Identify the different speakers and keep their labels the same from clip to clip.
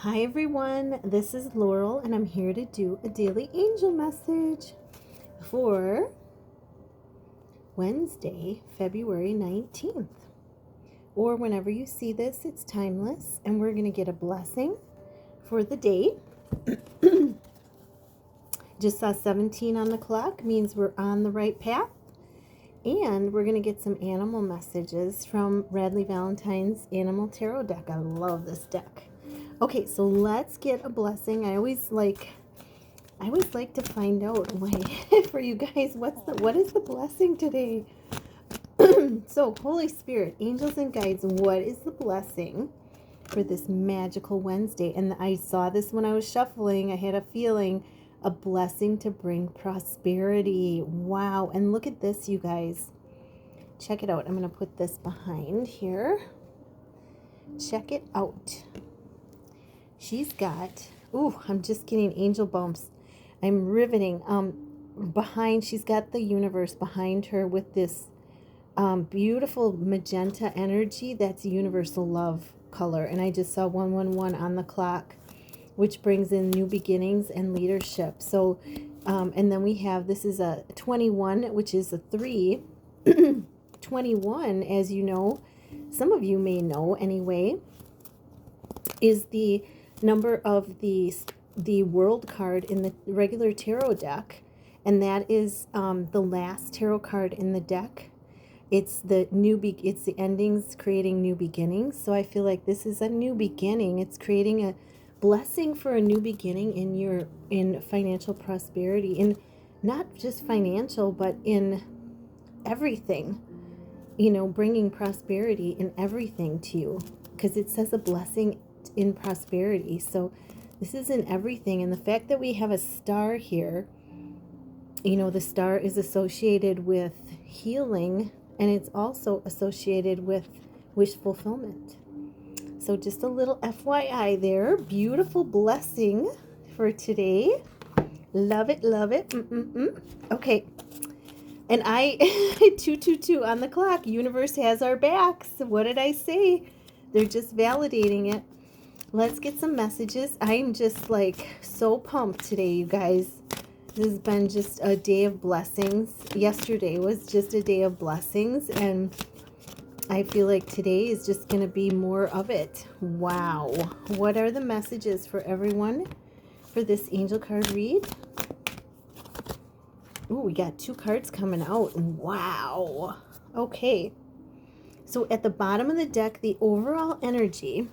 Speaker 1: Hi everyone, this is Laurel and I'm here to do a daily angel message for Wednesday, February 19th. Or whenever you see this, it's timeless and we're going to get a blessing for the day. Just saw 17 on the clock, means we're on the right path. And we're going to get some animal messages from Radleigh Valentine's Animal Tarot deck. I love this deck. Okay, so let's get a blessing. I always like to find out for you guys what is the blessing today. So, Holy Spirit, angels and guides, what is the blessing for this magical Wednesday? And I saw this when I was shuffling. I had a feeling, a blessing to bring prosperity. Wow. And look at this, you guys. Check it out. I'm going to put this behind here. Check it out. She's got, I'm just getting angel bumps. I'm riveting. Behind, she's got the universe behind her with this beautiful magenta energy. That's universal love color. And I just saw 111 on the clock, which brings in new beginnings and leadership. So, and then we have, this is a 21, which is a 3. 21, as you know, some of you may know anyway, is the number of the world card in the regular tarot deck, and that is the last tarot card in the deck. It's the it's the endings creating new beginnings. So I feel like this is a new beginning. It's creating a blessing for a new beginning in financial prosperity, in not just financial, but in everything. Bringing prosperity in everything to you, because it says a blessing in prosperity. So this is in everything. And the fact that we have a star here, the star is associated with healing, and it's also associated with wish fulfillment. So just a little FYI there. Beautiful blessing for today. Love it, love it. Okay. And 222 on the clock. Universe has our backs. What did I say? They're just validating it. Let's get some messages. I'm just like so pumped today, you guys. This has been just a day of blessings. Yesterday was just a day of blessings, and I feel like today is just going to be more of it. Wow. What are the messages for everyone for this angel card read? Ooh, we got 2 cards coming out. Wow. Okay. So at the bottom of the deck, the overall energy,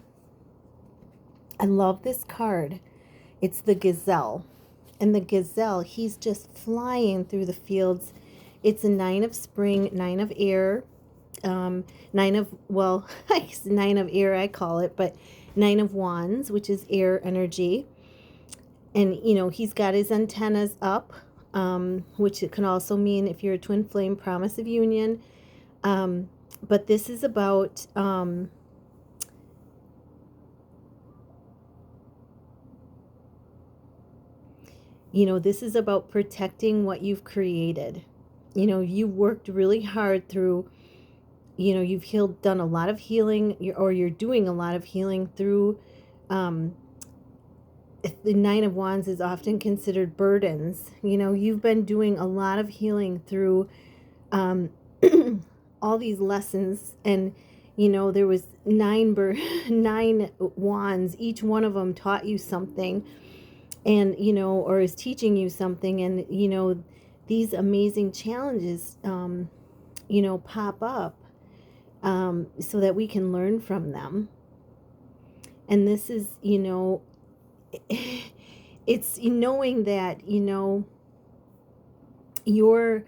Speaker 1: I love this card. It's the gazelle. And the gazelle, he's just flying through the fields. It's a 9 of spring, 9 of air, 9 of, well, 9 of air I call it, but 9 of wands, which is air energy. And, he's got his antennas up, which it can also mean, if you're a twin flame, promise of union. But this is about, this is about protecting what you've created. You've worked really hard through, you've done a lot of healing, or you're doing a lot of healing through, the 9 of wands is often considered burdens. You've been doing a lot of healing through, all these lessons, and there was 9 wands. Each one of them taught you something, and or is teaching you something, and these amazing challenges pop up, so that we can learn from them. And this is it's knowing that you're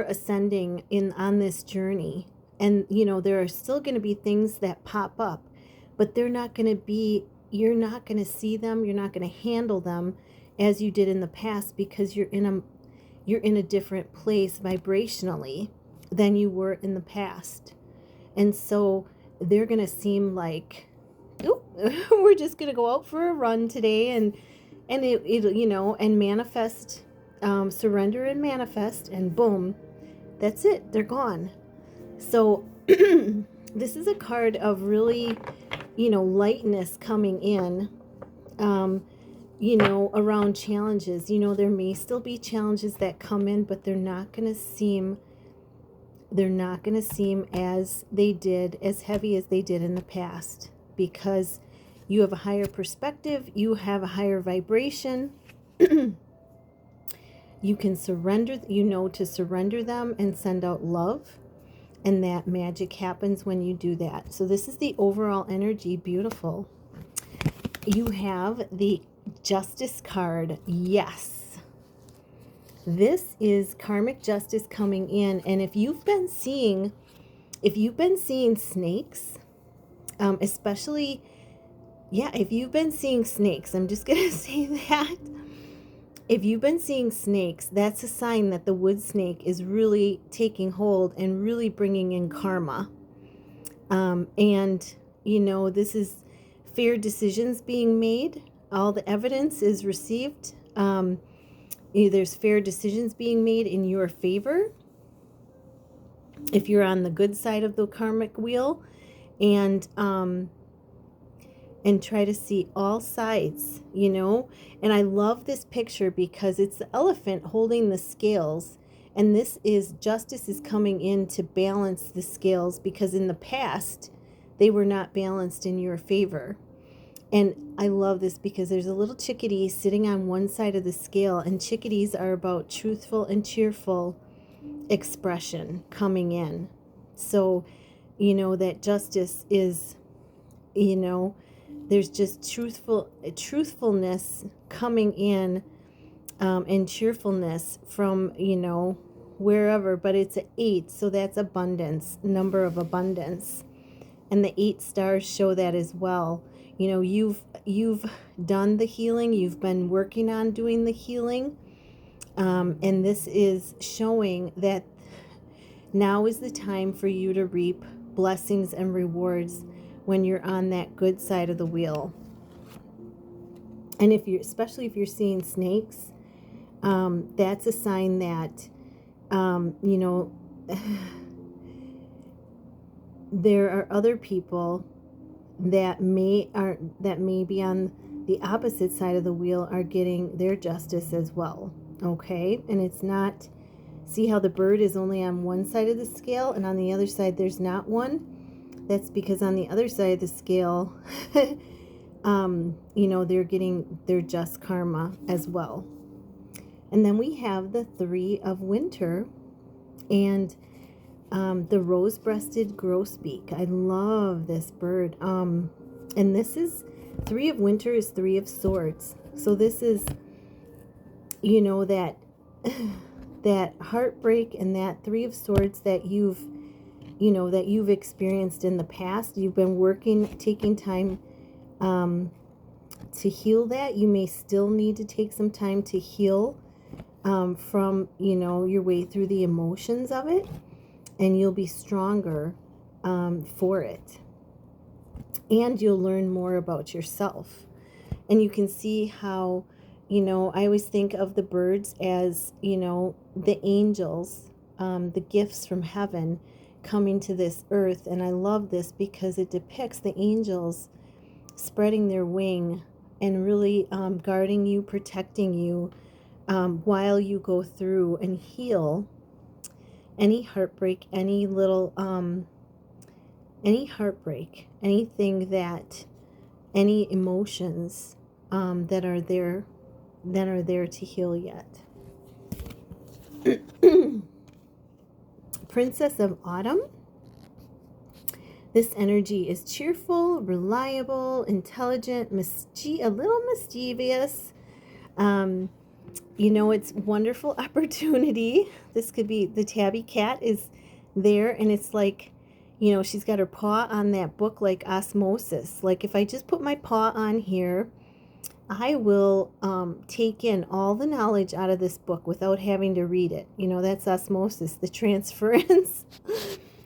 Speaker 1: ascending on this journey, and there are still going to be things that pop up, but they're not going to be, you're not going to see them, you're not going to handle them as you did in the past, because you're in a different place vibrationally than you were in the past. And so they're going to seem like, we're just going to go out for a run today, and it and manifest, surrender and manifest, and boom, that's it, they're gone. So this is a card of really, lightness coming in, around challenges. There may still be challenges that come in, but they're not going to seem as heavy as they did in the past, because you have a higher perspective, you have a higher vibration. You can surrender, to surrender them and send out love. And that magic happens when you do that. So this is the overall energy. Beautiful. You have the Justice card. Yes. This is karmic justice coming in. And if you've been seeing snakes, especially, if you've been seeing snakes, I'm just going to say that. If you've been seeing snakes, that's a sign that the wood snake is really taking hold and really bringing in karma. This is fair decisions being made. All the evidence is received. There's fair decisions being made in your favor if you're on the good side of the karmic wheel, and try to see all sides, And I love this picture because it's the elephant holding the scales. And this is justice is coming in to balance the scales, because in the past, they were not balanced in your favor. And I love this because there's a little chickadee sitting on one side of the scale, and chickadees are about truthful and cheerful expression coming in. So, that justice is, there's just truthfulness coming in, and cheerfulness from, wherever. But it's an 8, so that's abundance, number of abundance. And the 8 stars show that as well. You've done the healing. You've been working on doing the healing. And this is showing that now is the time for you to reap blessings and rewards when you're on that good side of the wheel. And especially if you're seeing snakes, that's a sign that, there are other people that may be on the opposite side of the wheel are getting their justice as well. Okay. And it's not, see how the bird is only on one side of the scale and on the other side there's not one? That's because on the other side of the scale, they're getting their just karma as well. And then we have the 3 of winter and the rose-breasted grosbeak. I love this bird. And this is 3 of winter is 3 of swords. So this is, that that heartbreak and that 3 of swords that you've experienced in the past. You've been working, taking time to heal that. You may still need to take some time to heal from, your way through the emotions of it. And you'll be stronger for it. And you'll learn more about yourself. And you can see how, I always think of the birds as, the angels, the gifts from heaven coming to this earth. And I love this because it depicts the angels spreading their wing and really guarding you, protecting you while you go through and heal any heartbreak, any heartbreak, anything that, any emotions that are there to heal yet. Princess of Autumn. This energy is cheerful, reliable, intelligent, a little mischievous. It's wonderful opportunity. This could be, the tabby cat is there, and it's like, she's got her paw on that book like osmosis. Like if I just put my paw on here, I will take in all the knowledge out of this book without having to read it. That's osmosis, the transference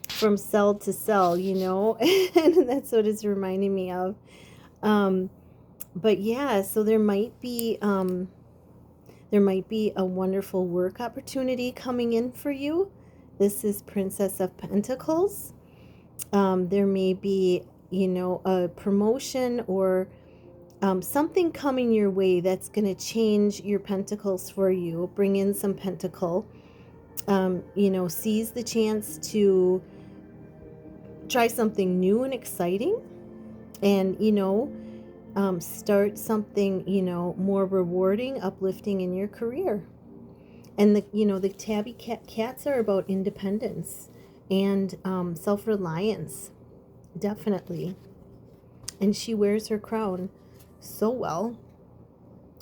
Speaker 1: from cell to cell, and that's what it's reminding me of. But yeah, so there might be a wonderful work opportunity coming in for you. This is Princess of Pentacles. There may be, a promotion or something coming your way that's going to change your pentacles for you, bring in some pentacle. Seize the chance to try something new and exciting, and start something more rewarding, uplifting in your career. And the tabby cats are about independence and self-reliance, definitely. And she wears her crown so well.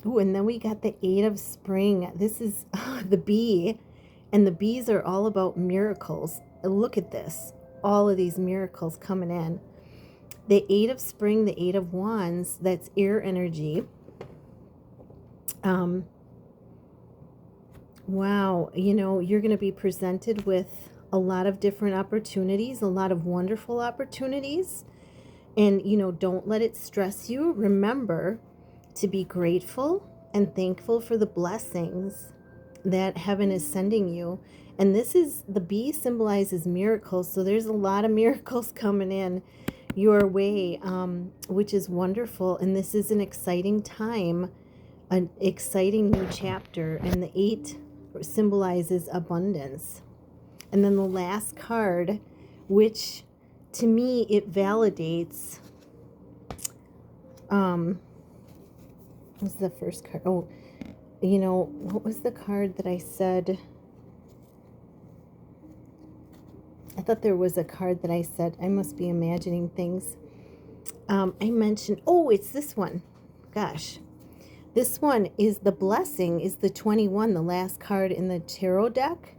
Speaker 1: Ooh, and then we got the 8 of spring. This is the bee, and the bees are all about miracles. Look at this, all of these miracles coming in. The 8 of spring, the 8 of wands, that's air energy. Wow, you're going to be presented with a lot of different opportunities, a lot of wonderful opportunities. And, don't let it stress you. Remember to be grateful and thankful for the blessings that heaven is sending you. And the bee symbolizes miracles. So there's a lot of miracles coming in your way, which is wonderful. And this is an exciting time, an exciting new chapter. And the 8 symbolizes abundance. And then the last card, which to me it validates, what's the first card? Oh, what was the card that I said? I thought there was a card that I said. I must be imagining things. I mentioned, it's this one. Gosh. This one is the blessing, is the 21, the last card in the tarot deck.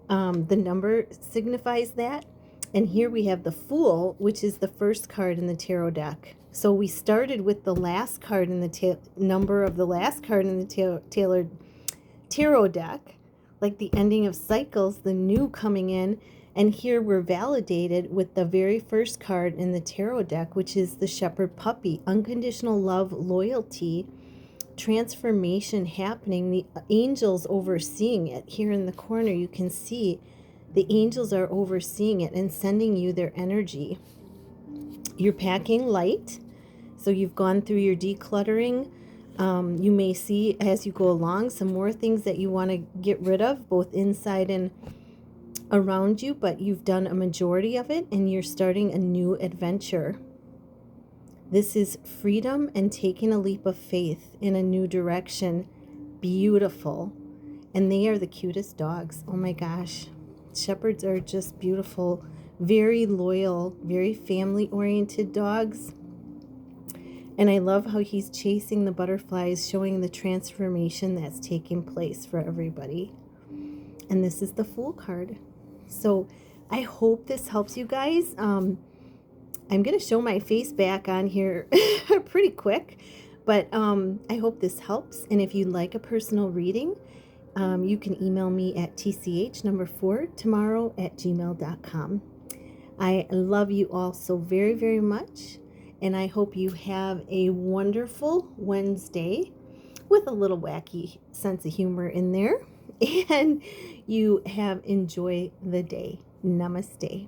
Speaker 1: The number signifies that. And here we have the Fool, which is the first card in the tarot deck. So we started with the last card in the number of the last card in the tarot deck, like the ending of cycles, the new coming in. And here we're validated with the very first card in the tarot deck, which is the Shepherd Puppy, unconditional love, loyalty, transformation happening. The angels overseeing it. Here in the corner you can see the angels are overseeing it and sending you their energy. You're packing light, so you've gone through your decluttering. You may see as you go along some more things that you want to get rid of, both inside and around you, but you've done a majority of it and you're starting a new adventure. This is freedom and taking a leap of faith in a new direction. Beautiful. And they are the cutest dogs. Oh my gosh. Shepherds are just beautiful, very loyal, very family-oriented dogs. And I love how he's chasing the butterflies, showing the transformation that's taking place for everybody. And this is the Fool card. So I hope this helps you guys. I'm going to show my face back on here pretty quick, but I hope this helps. And if you'd like a personal reading, you can email me at tch4tomorrow@gmail.com. I love you all so very, very much, and I hope you have a wonderful Wednesday with a little wacky sense of humor in there, and you enjoy the day. Namaste.